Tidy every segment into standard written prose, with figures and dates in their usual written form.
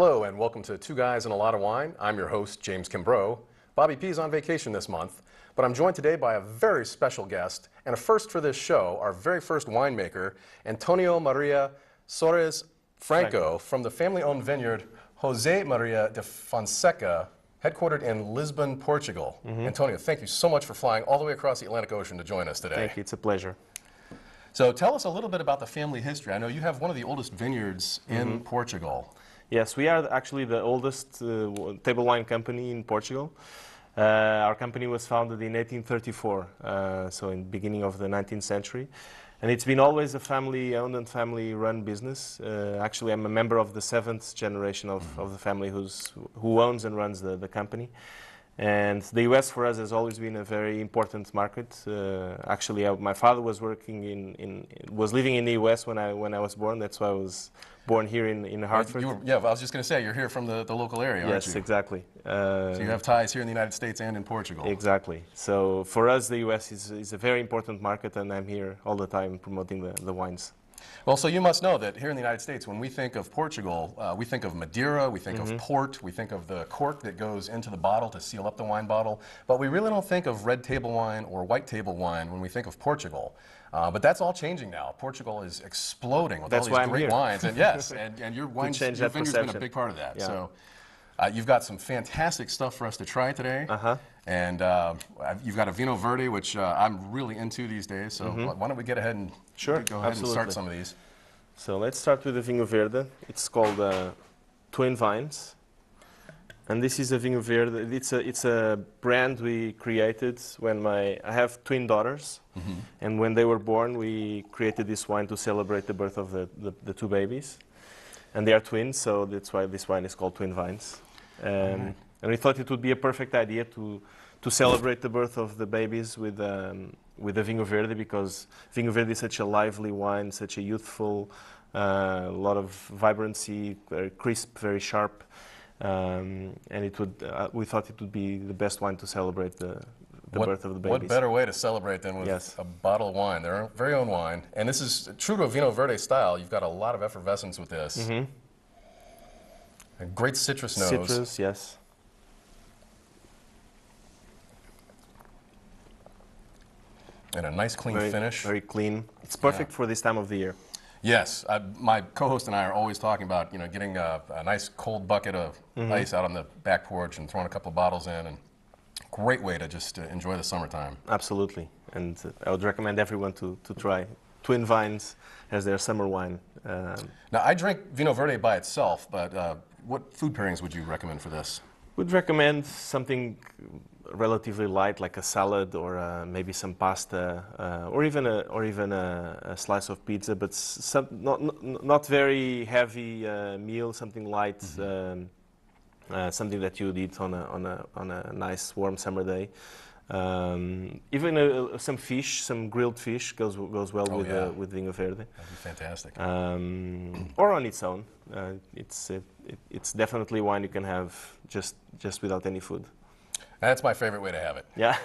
Hello and welcome to Two Guys and a Lot of Wine. I'm your host, James Kimbrough. Bobby P is on vacation this month, but I'm joined today by a very special guest and a first for this show, our very first winemaker, Antonio Maria Soares Franco from the family-owned vineyard Jose Maria de Fonseca, headquartered in Lisbon, Portugal. Antonio, thank you so much for flying all the way across the Atlantic Ocean to join us today. Thank you, it's a pleasure. So tell us a little bit about the family history. I know you have one of the oldest vineyards in Portugal. Yes, we are actually the oldest table wine company in Portugal. Our company was founded in 1834, so in the beginning of the 19th century. And it's been always a family-owned and family-run business. Actually, I'm a member of the seventh generation of the family who owns and runs the company. And the U.S. for us has always been a very important market. Actually, my father was was living in the U.S. when I was born. That's why I was born here in Hartford. Yeah, I was just going to say, you're here from the local area, aren't you? Yes, exactly. So you have ties here in the United States and in Portugal. Exactly. So for us, the U.S. is a very important market, and I'm here all the time promoting the wines. Well, so you must know that here in the United States, when we think of Portugal, we think of Madeira, we think of port, we think of the cork that goes into the bottle to seal up the wine bottle, but we really don't think of red table wine or white table wine when we think of Portugal. But that's all changing now. Portugal is exploding with all these great wines, and yes, and your vineyard's been a big part of that. Yeah. So you've got some fantastic stuff for us to try today. And you've got a Vino Verde, which I'm really into these days. So why don't we get ahead and go ahead and start some of these. So let's start with the Vinho Verde. It's called Twin Vines. And this is a Vinho Verde. It's a brand we created when I have twin daughters. And when they were born, we created this wine to celebrate the birth of the two babies. And they are twins, so that's why this wine is called Twin Vines. And we thought it would be a perfect idea to celebrate the birth of the babies with the Vinho Verde, because Vinho Verde is such a lively wine, such a youthful, a lot of vibrancy, very crisp, very sharp, and we thought it would be the best wine to celebrate the birth of the babies. What better way to celebrate than with a bottle of wine, their very own wine. And this is true to a Vino Verde style. You've got a lot of effervescence with this. A great citrus nose. Citrus, yes. And a nice clean finish. Very clean. It's perfect for this time of the year. Yes, my co-host and I are always talking about getting a nice cold bucket of ice out on the back porch and throwing a couple of bottles in, and great way to just enjoy the summertime. Absolutely, and I would recommend everyone to try Twin Vines as their summer wine. Now, I drink Vino Verde by itself, but what food pairings would you recommend for this? Would recommend something relatively light, like a salad or maybe some pasta, or even a slice of pizza, but not very heavy meal. Something light, something that you would eat on a nice warm summer day. Even some fish, some grilled fish goes well with Vinho Verde. That'd be fantastic. Or on its own, it's definitely wine you can have just without any food. That's my favorite way to have it. Yeah.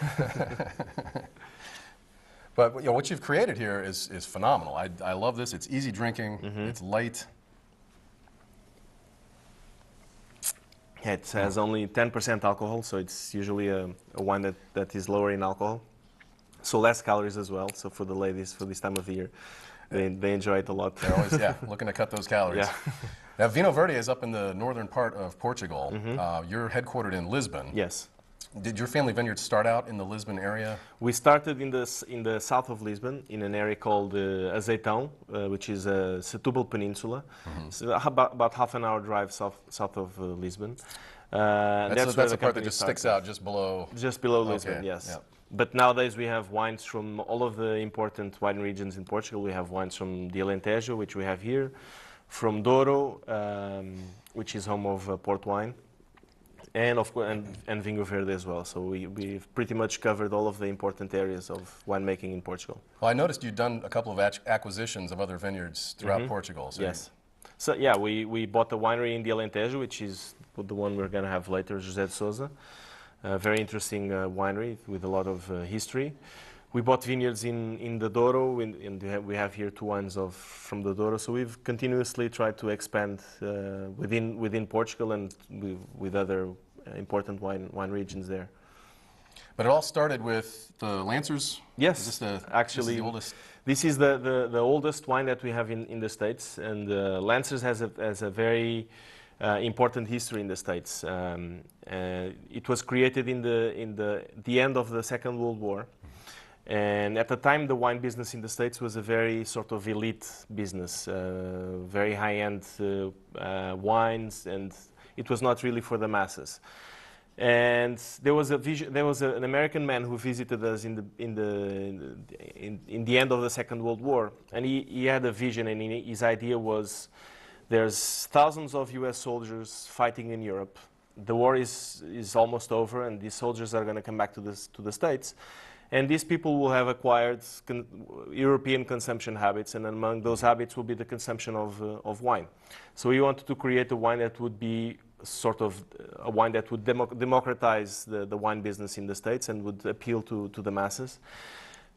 But what you've created here is phenomenal. I love this. It's easy drinking. It's light. Yeah, it has only 10% alcohol, so it's usually a wine that is lower in alcohol. So less calories as well. So for the ladies, for this time of the year, they enjoy it a lot. They're always looking to cut those calories. Yeah. Now, Vino Verde is up in the northern part of Portugal. You're headquartered in Lisbon. Yes. Did your family vineyard start out in the Lisbon area? We started in the south of Lisbon, in an area called Azeitão, which is a Setúbal Peninsula. So about half an hour drive south of Lisbon. That's the part that just sticks out just below. Just below Lisbon, yes. Yep. But nowadays we have wines from all of the important wine regions in Portugal. We have wines from the Alentejo, which we have here, from Douro, which is home of port wine. And of course, and Vinho Verde as well. So we've pretty much covered all of the important areas of winemaking in Portugal. Well, I noticed you've done a couple of acquisitions of other vineyards throughout Portugal. So yes. So yeah, we bought a winery in the Alentejo, which is the one we're going to have later, José de Sousa. A very interesting winery with a lot of history. We bought vineyards in the Douro, and we have here 2 wines from the Douro. So we've continuously tried to expand within Portugal and with other important wine regions there. But it all started with the Lancers? Yes, actually, this is the oldest? This is the oldest wine that we have in the States, and Lancers has a very important history in the States. It was created in the end of the Second World War, and at the time the wine business in the States was a very sort of elite business, very high-end wines, and it was not really for the masses. And there was an American man who visited us in the end of the Second World War, and he had a vision, and his idea was, there's thousands of U.S. soldiers fighting in Europe. The war is almost over, and these soldiers are going to come back to the States, and these people will have acquired European consumption habits, and among those habits will be the consumption of wine. So we wanted to create a wine that would be sort of a wine that would democratize the wine business in the States and would appeal to the masses.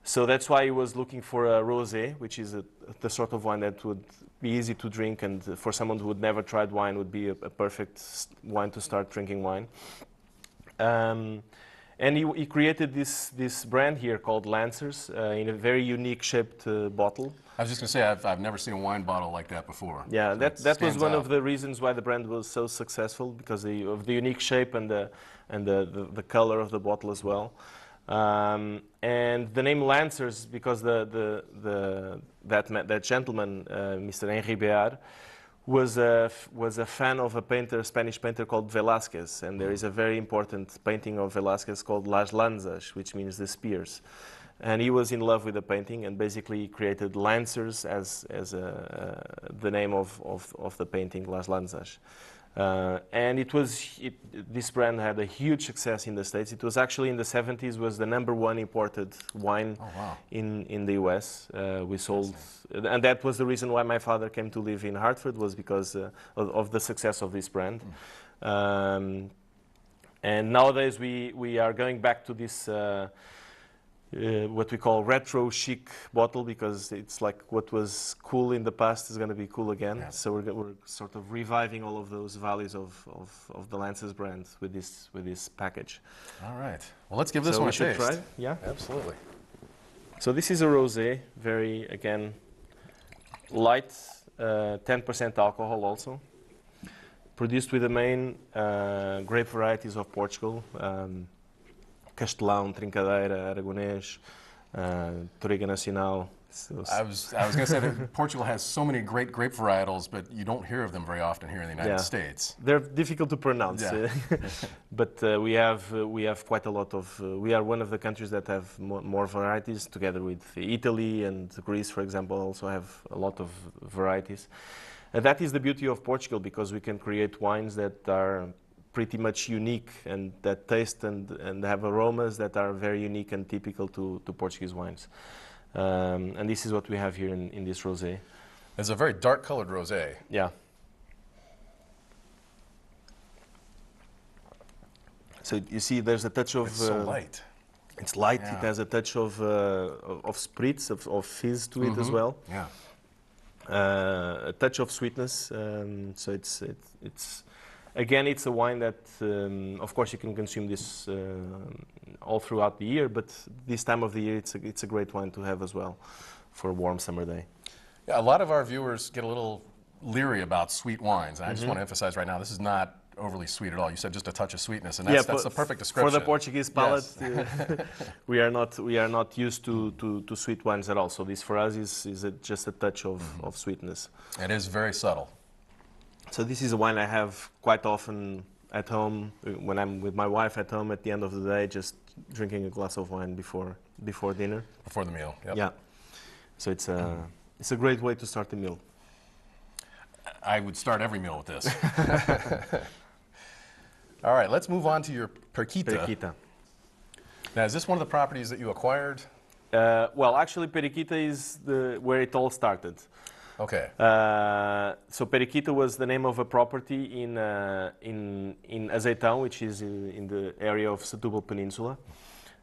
So that's why he was looking for a rosé, which is the sort of wine that would be easy to drink, and for someone who would never tried wine would be a perfect wine to start drinking wine. And he created this brand here called Lancers in a very unique shaped bottle. I was just going to say, I've never seen a wine bottle like that before. Yeah, So that was one out. of the reasons why the brand was so successful, because of the unique shape and the color of the bottle as well. And the name Lancers, because that gentleman, Mr. Henri Beard, was a fan of a Spanish painter called Velázquez, and there is a very important painting of Velázquez called Las Lanzas, which means the spears. And he was in love with the painting, and basically created Lancers as the name of the painting, Las Lanzas. And this brand had a huge success in the States. It was actually in the 70s was the #1 imported wine in the US. We sold, and that was the reason why my father came to live in Hartford, was because of the success of this brand. And nowadays we are going back to this what we call retro chic bottle, because it's like what was cool in the past is going to be cool again. Yeah. So we're sort of reviving all of those values of the Lancers brand with this package. All right. Well, let's give this one a taste. Try? Yeah, absolutely. So this is a rosé, very, again, light, 10% alcohol also. Produced with the main grape varieties of Portugal. Castelão, Trincadeira, Aragonês, Touriga Nacional. I was going to say that Portugal has so many great grape varietals, but you don't hear of them very often here in the United States. They're difficult to pronounce, but we have quite a lot of. We are one of the countries that have more varieties, together with Italy and Greece, for example, also have a lot of varieties. And that is the beauty of Portugal, because we can create wines that are pretty much unique, and that taste and have aromas that are very unique and typical to Portuguese wines. And this is what we have here in this rosé. It's a very dark colored rosé. Yeah. So you see there's a touch of... It's so light. It's light, it has a touch of spritz, of fizz to it as well. Yeah. A touch of sweetness, so it's again, it's a wine that, of course, you can consume this all throughout the year, but this time of the year, it's a great wine to have as well for a warm summer day. Yeah, a lot of our viewers get a little leery about sweet wines, and I just want to emphasize right now, this is not overly sweet at all. You said just a touch of sweetness, and that's the perfect description. For the Portuguese palate, we are not used to sweet wines at all. So this for us is just a touch of sweetness. It is very subtle. So this is a wine I have quite often at home when I'm with my wife at home at the end of the day, just drinking a glass of wine before dinner. Before the meal. Yep. Yeah. So it's a great way to start the meal. I would start every meal with this. All right, let's move on to your Periquita. Periquita. Now, is this one of the properties that you acquired? Well, actually, Periquita is where it all started. Okay. So Periquita was the name of a property in Azeitão, which is in the area of Setúbal Peninsula.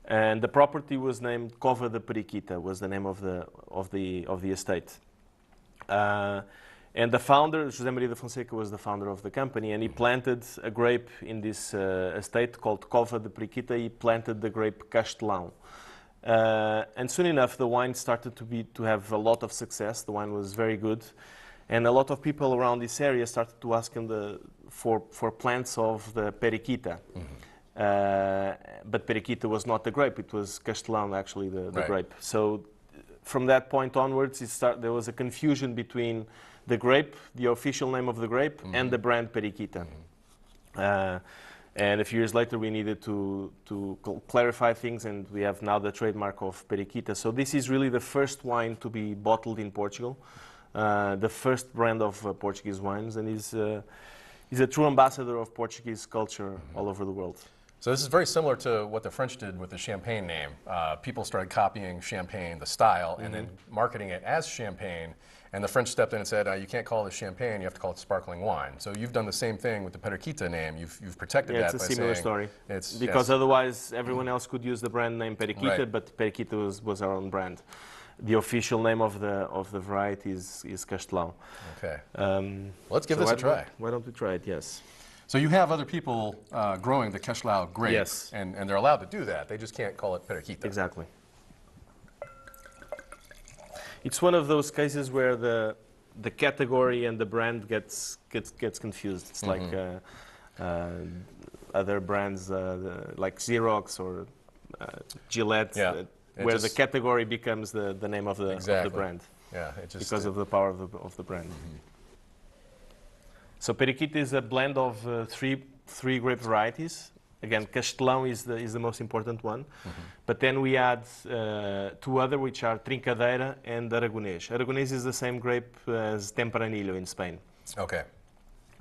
And the property was named Cova de Periquita, was the name of the estate. And the founder, José Maria de Fonseca, was the founder of the company, and he planted a grape in this estate called Cova de Periquita. He planted the grape Castelão. And soon enough, the wine started to have a lot of success. The wine was very good. And a lot of people around this area started to ask him for plants of the Periquita. But Periquita was not the grape, it was Castelão, actually, the grape. So from that point onwards, there was a confusion between the grape, the official name of the grape, and the brand Periquita. And a few years later, we needed to clarify things, and we have now the trademark of Periquita. So this is really the first wine to be bottled in Portugal, the first brand of Portuguese wines, and is a true ambassador of Portuguese culture all over the world. So this is very similar to what the French did with the champagne name. People started copying champagne, the style, and then marketing it as champagne. And the French stepped in and said, you can't call this champagne, you have to call it sparkling wine. So you've done the same thing with the Periquita name. You've protected that by saying... it's a similar story. Because otherwise, everyone else could use the brand name Periquita, but Periquita was our own brand. The official name of the variety is Castelão. Okay. Let's give this a try. Why don't we try it? Yes. So you have other people growing the Castelão grape, yes, and they're allowed to do that. They just can't call it Periquita. Exactly. It's one of those cases where the category and the brand gets confused. It's like other brands like Xerox or Gillette, where the category becomes the name of the brand. Yeah, because of the power of the brand. So Periquita is a blend of three grape varieties. Again, Castelão is the most important one. But then we add two other, which are Trincadeira and Aragonês. Aragonês is the same grape as Tempranillo in Spain. Okay.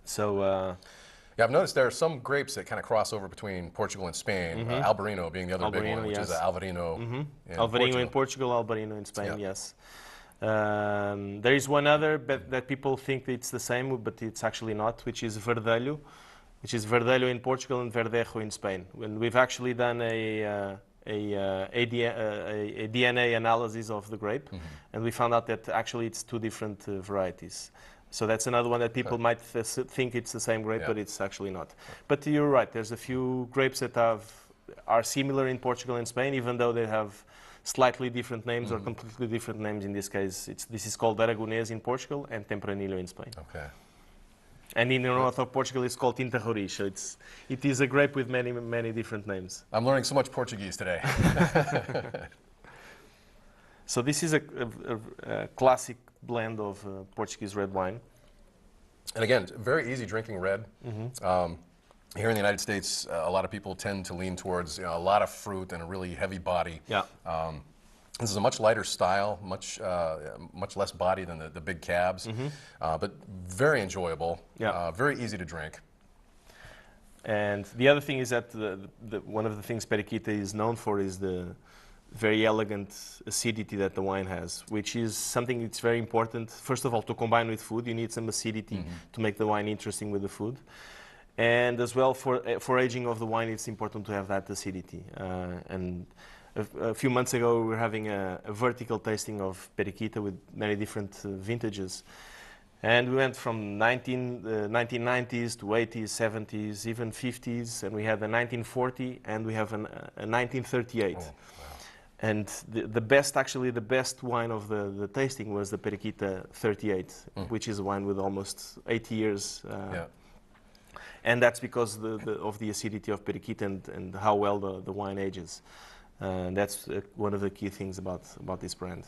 So... yeah, I've noticed there are some grapes that kind of cross over between Portugal and Spain. Albarino being the other big one, which is Alvarinho Alvarinho in Portugal, Albarino in Spain, yes. There is one other that people think it's the same, but it's actually not, which is Verdelho, which is Verdelho in Portugal and Verdejo in Spain. And we've actually done a DNA analysis of the grape, and we found out that actually it's two different varieties. So that's another one that people might think it's the same grape, but it's actually not. But you're right, there's a few grapes that are similar in Portugal and Spain, even though they have slightly different names or completely different names. In this case, this is called Aragonês in Portugal and Tempranillo in Spain. Okay. And in the north of Portugal, it's called Tinta Roriz. So it is a grape with many different names. I'm learning so much Portuguese today. So this is a classic blend of Portuguese red wine. And again, very easy drinking red. Here in the United States, a lot of people tend to lean towards a lot of fruit and a really heavy body. Yeah. This is a much lighter style, much less body than the big cabs, but very enjoyable, very easy to drink. And the other thing is that one of the things Periquita is known for is the very elegant acidity that the wine has, which is something that's very important. First of all, to combine with food, you need some acidity to make the wine interesting with the food. And as well, for aging of the wine, it's important to have that acidity. And a few months ago, we were having a vertical tasting of Periquita with many different vintages. And we went from 1990s to 80s, 70s, even 50s, and we had a 1940, and we have a 1938. Oh, wow. And the best wine of the tasting was the Periquita 38, which is a wine with almost 80 years. And that's because of the acidity of Periquita and how well the wine ages. That's one of the key things about this brand.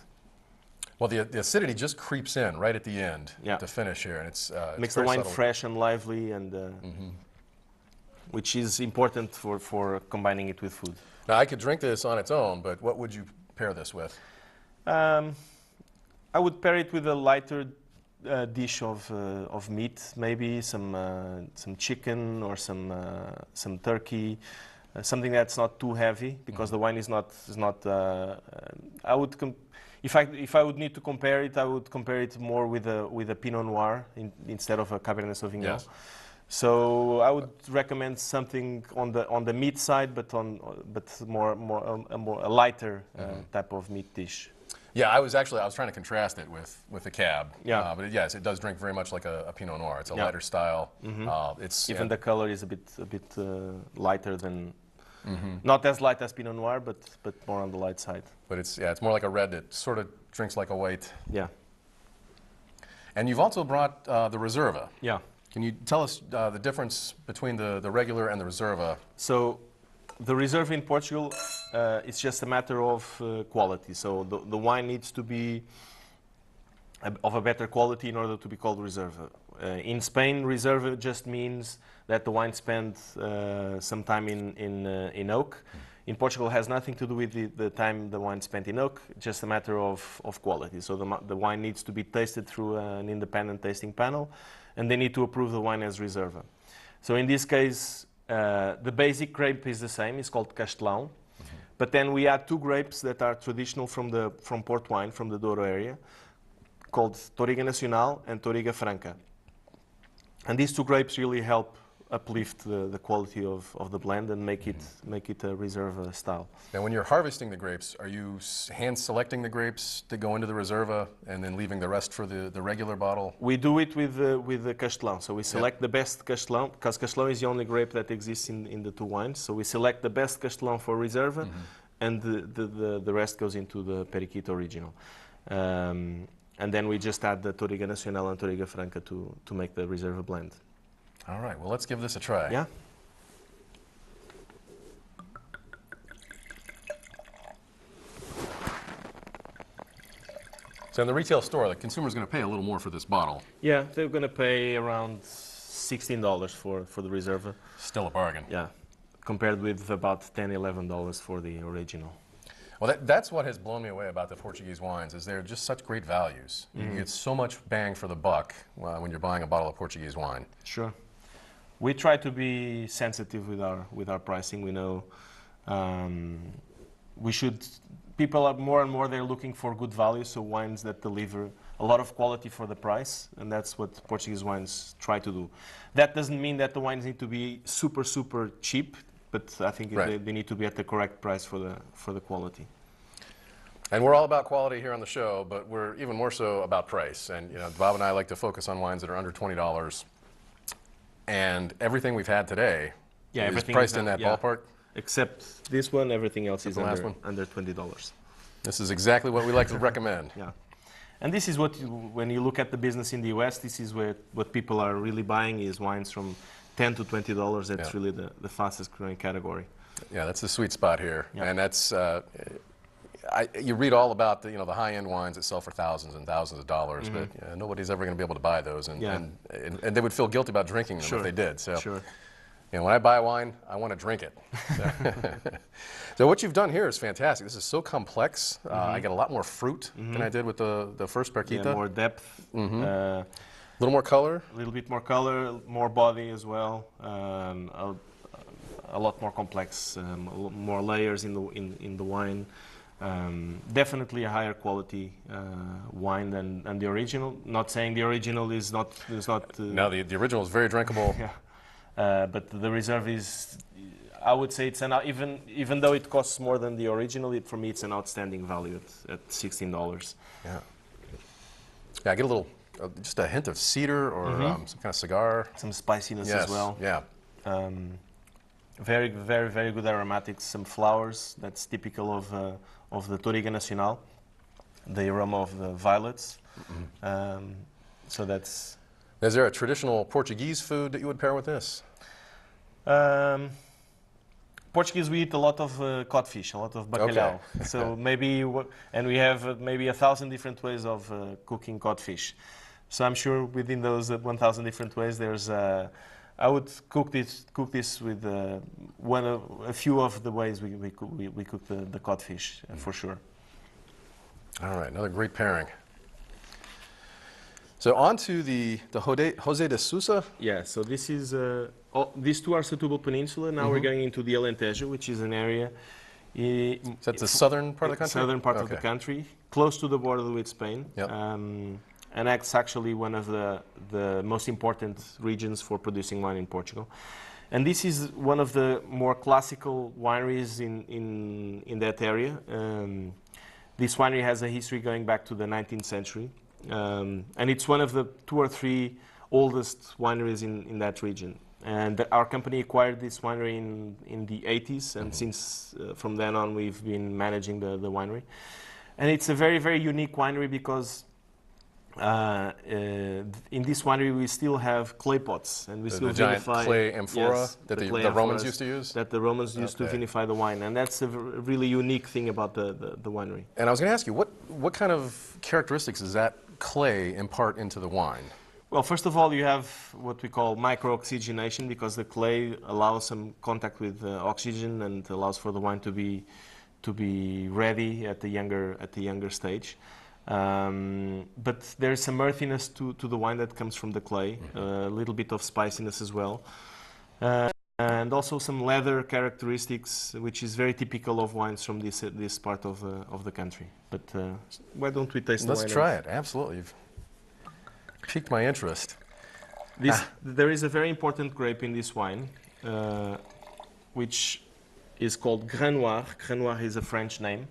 Well, the acidity just creeps in right at the end, at the finish here, and it's makes the wine fresh and lively, and which is important for combining it with food. Now, I could drink this on its own, but what would you pair this with? I would pair it with a lighter dish of meat, maybe some chicken or some turkey, something that's not too heavy, because the wine is not. I would if I would need to compare it, I would compare it more with a Pinot Noir instead of a Cabernet Sauvignon. Yes. So I would recommend something on the meat side, but a lighter type of meat dish. Yeah, I was trying to contrast it with the cab. Yeah. But yes, it does drink very much like a Pinot Noir. It's a Yeah. lighter style. Even the color is a bit lighter than, not as light as Pinot Noir, but more on the light side. But it's more like a red that sort of drinks like a white. Yeah. And you've also brought the Reserva. Yeah. Can you tell us the difference between the regular and the Reserva? So the Reserva in Portugal, it's just a matter of quality. So the wine needs to be of a better quality in order to be called Reserva. In Spain, Reserva just means that the wine spent some time in oak. In Portugal, it has nothing to do with the time the wine spent in oak, just a matter of quality. So the wine needs to be tasted through an independent tasting panel, and they need to approve the wine as Reserva. So in this case, the basic grape is the same, it's called Castelão. But then we add two grapes that are traditional from port wine, from the Douro area, called Touriga Nacional and Touriga Franca. And these two grapes really help uplift the quality of the blend and make it a Reserva style. Now, when you're harvesting the grapes, are you hand selecting the grapes to go into the Reserva and then leaving the rest for the regular bottle? We do it with the Castelão. So we select the best Castelão, because Castelão is the only grape that exists in the two wines. So we select the best Castelão for Reserva, and the rest goes into the Periquito original. And then we just add the Touriga Nacional and Touriga Franca to make the Reserva blend. All right, well, let's give this a try. Yeah. So in the retail store, the consumer's going to pay a little more for this bottle. Yeah, they're going to pay around $16 for the Reserva. Still a bargain. Yeah, compared with about $10, $11 for the original. Well, that's what has blown me away about the Portuguese wines, is they're just such great values. You get so much bang for the buck when you're buying a bottle of Portuguese wine. Sure. We try to be sensitive with our pricing. We know people are more and more, they're looking for good value, so wines that deliver a lot of quality for the price, and that's what Portuguese wines try to do. That doesn't mean that the wines need to be super, super cheap, but I think they need to be at the correct price for the quality. And we're all about quality here on the show, but we're even more so about price. And Bob and I like to focus on wines that are under $20. And everything we've had today is priced in that ballpark. Except this one, everything else is under $20. This is exactly what we like to recommend. Yeah. And this is when you look at the business in the US, this is what people are really buying is wines from $10 to $20. That's really the fastest growing category. Yeah, that's the sweet spot here. Yeah. And that's, you read all about the high-end wines that sell for thousands and thousands of dollars, but nobody's ever going to be able to buy those. And they would feel guilty about drinking them if they did. So, when I buy wine, I want to drink it. So what you've done here is fantastic. This is so complex. I get a lot more fruit than I did with the first Periquita. Yeah, more depth. A little more color. A little bit more color, more body as well. A lot more complex, more layers in the wine. Definitely a higher quality wine than the original. Not saying the original is not. No, the original is very drinkable. But the Reserve is, I would say, it's even though it costs more than the original. For me, it's an outstanding value at $16. Yeah. Yeah, I get a little, just a hint of cedar or some kind of cigar. Some spiciness as well. Yeah. Very, very, very good aromatics. Some flowers. That's typical of the Touriga Nacional. The aroma of the violets. So that's. Is there a traditional Portuguese food that you would pair with this? Portuguese, we eat a lot of codfish, a lot of bacalhau. Okay. So maybe, and we have maybe 1,000 different ways of cooking codfish. So I'm sure within those 1,000 different ways, there's. I would cook this with a few of the ways we cook the codfish for sure. All right, another great pairing. So on to the José de Sousa. Yeah, so this is, these two are Setúbal Peninsula. Now we're going into the Alentejo, which is an area. So that's the southern part of the country? Southern part of the country, close to the border with Spain. Yep. and it's actually one of the most important regions for producing wine in Portugal. And this is one of the more classical wineries in that area. This winery has a history going back to the 19th century, and it's one of the 2 or 3 oldest wineries in that region. And our company acquired this winery in the 80s, and since from then on we've been managing the winery. And it's a very, very unique winery because in this winery we still have clay pots, and we still giant vinify clay amphora, yes, that the clay Romans amphoras used to use? that the Romans used to vinify the wine, and that's a really unique thing about the winery. And I was going to ask you, what kind of characteristics does that clay impart into the wine? Well, first of all, you have what we call micro-oxygenation, because the clay allows some contact with oxygen and allows for the wine to be ready at the younger stage. But there's some earthiness to the wine that comes from the clay, a little bit of spiciness as well, and also some leather characteristics, which is very typical of wines from this part of the country. But why don't we taste the wine? Let's try it. Absolutely. You've piqued my interest. There is a very important grape in this wine, which is called Grand Noir. Grand Noir is a French name.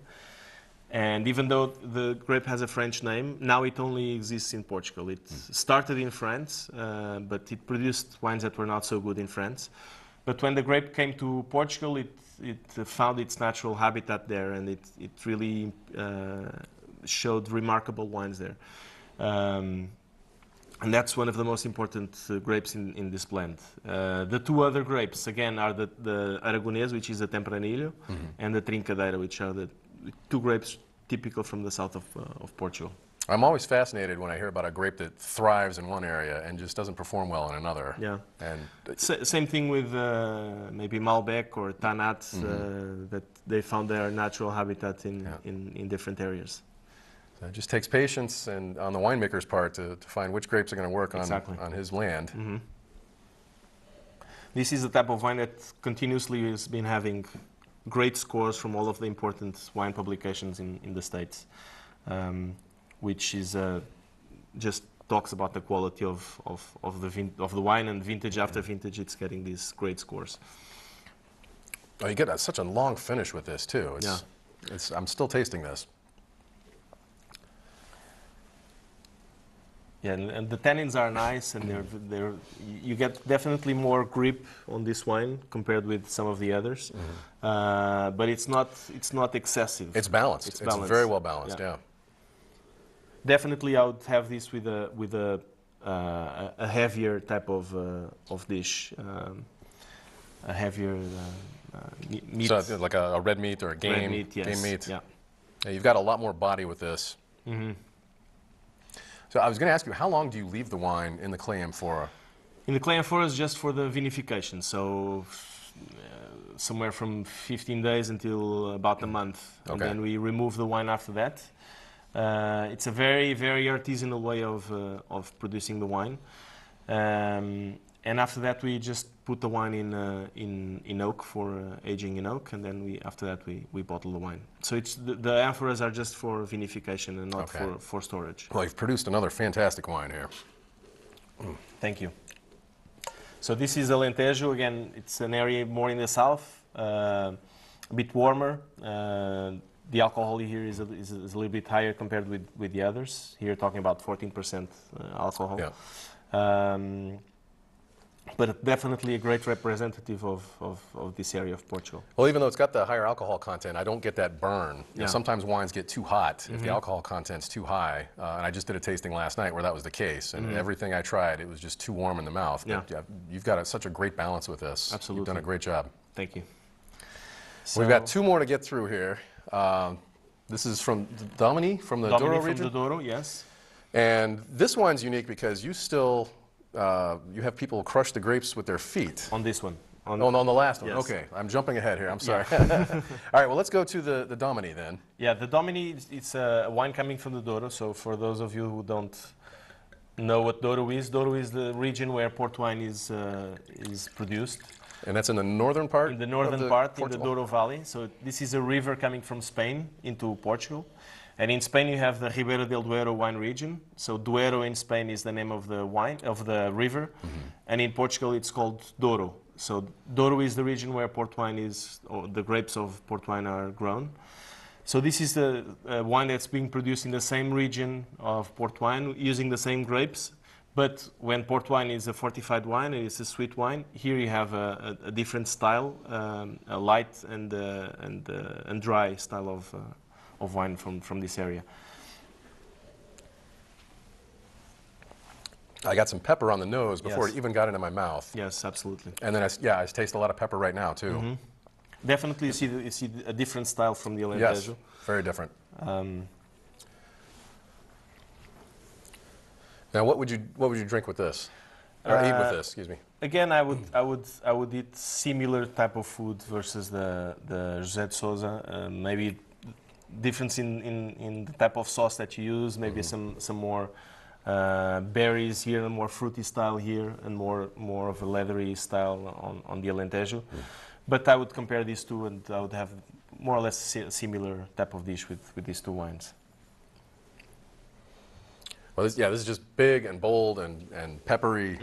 And even though the grape has a French name, now it only exists in Portugal. It started in France, but it produced wines that were not so good in France. But when the grape came to Portugal, it found its natural habitat there, and it really showed remarkable wines there. And that's one of the most important grapes in this blend. The 2 other grapes, again, are the Aragonês, which is the Tempranillo, and the Trincadeira, which are the 2 grapes typical from the south of Portugal. I'm always fascinated when I hear about a grape that thrives in one area and just doesn't perform well in another. Yeah. And same thing with maybe Malbec or Tannat, that they found their natural habitat in different areas. So it just takes patience and on the winemaker's part to find which grapes are going to work on his land. This is the type of wine that continuously has been having great scores from all of the important wine publications in the States, which is just talks about the quality of the wine, and vintage after vintage it's getting these great scores. Oh, you get such a long finish with this too. I'm still tasting this. Yeah, and the tannins are nice, and you get definitely more grip on this wine compared with some of the others, but it's not excessive. It's balanced. It's very well balanced. Yeah. Definitely, I would have this with a heavier type of dish, a heavier meat. So like a red meat or a game red meat, yes. Game meat. Yeah. Yeah, you've got a lot more body with this. So I was going to ask you, how long do you leave the wine in the clay amphora? In the clay amphora is just for the vinification, so somewhere from 15 days until about a month. And then we remove the wine after that. It's a very, very artisanal way of producing the wine. And after that, we just put the wine in oak for aging in oak, and then after that we bottle the wine. So it's the amphoras are just for vinification and not for storage. Well, you've produced another fantastic wine here. Thank you. So this is Alentejo. Again, it's an area more in the south, a bit warmer. The alcohol here is a little bit higher compared with the others. Here, talking about 14% alcohol. Yeah. But definitely a great representative of this area of Portugal. Well, even though it's got the higher alcohol content, I don't get that burn. You know, sometimes wines get too hot if the alcohol content's too high. And I just did a tasting last night where that was the case. And everything I tried, it was just too warm in the mouth. But you've got such a great balance with this. Absolutely. You've done a great job. Thank you. So we've got 2 more to get through here. This is from Domini, from the Douro region? From the Douro, yes. And this wine's unique because you still... you have people crush the grapes with their feet. On this one. On the last one. Yes. Okay, I'm jumping ahead here. I'm sorry. All right, well, let's go to the Domini then. Yeah, the Domini, it's a wine coming from the Douro. So for those of you who don't know what Douro is the region where port wine is produced. And that's in the northern part? In the northern part, in the Douro Valley. So this is a river coming from Spain into Portugal. And in Spain, you have the Ribera del Duero wine region. So Duero in Spain is the name of the wine, of the river. And in Portugal, it's called Douro. So Douro is the region where port wine is, or the grapes of port wine are grown. So this is the wine that's being produced in the same region of port wine using the same grapes. But when port wine is a fortified wine, and it's a sweet wine, here you have a different style, a light and dry style of wine from this area. I got some pepper on the nose before Yes. it even got into my mouth. Yes, absolutely. And then, I taste a lot of pepper right now, too. Definitely, you see a different style from the Alentejo. Yes, very different. Now, what would you drink with this, or eat with this? Excuse me. Again, I would eat similar type of food versus the José de Sousa. Maybe difference in the type of sauce that you use. Maybe some more berries here, a more fruity style here, and more of a leathery style on the Alentejo. But I would compare these two, and I would have more or less a similar type of dish with these two wines. Well, this is just big and bold and peppery,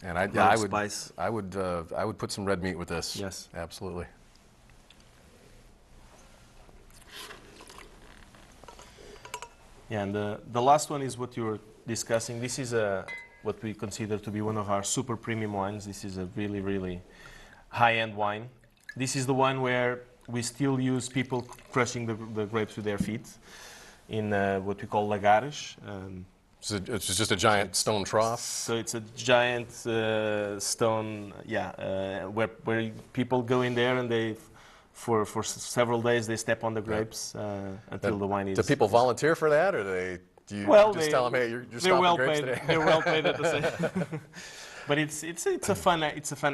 and I would spice. I would put some red meat with this. Yes, absolutely. Yeah, and the last one is what you were discussing. This is what we consider to be one of our super premium wines. This is a really, really high-end wine. This is the one where we still use people crushing the grapes with their feet in what we call lagares. So it's just a giant stone trough? So it's a giant stone, where people go in there and they, for several days, they step on the grapes until the wine is... Do people volunteer for that, or do you just tell them, hey, you're stomping grapes today? They're well paid at the same. But it's a fun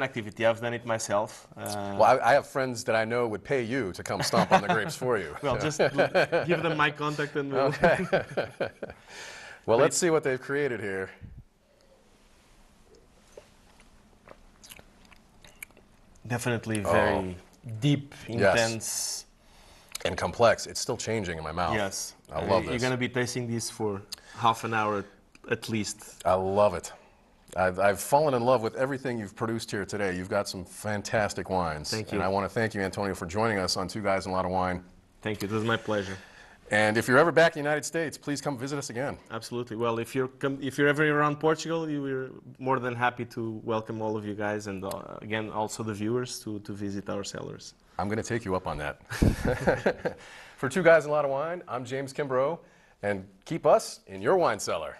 activity. I've done it myself. Well, I have friends that I know would pay you to come stomp on the grapes for you. Well, just give them my contact and we'll... Okay. Well, let's see what they've created here. Definitely very deep, intense. Yes. And complex. It's still changing in my mouth. Yes. I love this. You're going to be tasting this for half an hour at least. I love it. I've fallen in love with everything you've produced here today. You've got some fantastic wines. Thank you. And I want to thank you, Antonio, for joining us on Two Guys and a Lot of Wine. Thank you. It was my pleasure. And if you're ever back in the United States, please come visit us again. Absolutely. Well, if you're ever around Portugal, we're more than happy to welcome all of you guys, and again, also the viewers to visit our cellars. I'm going to take you up on that. For Two Guys and a Lot of Wine, I'm James Kimbrough, and keep us in your wine cellar.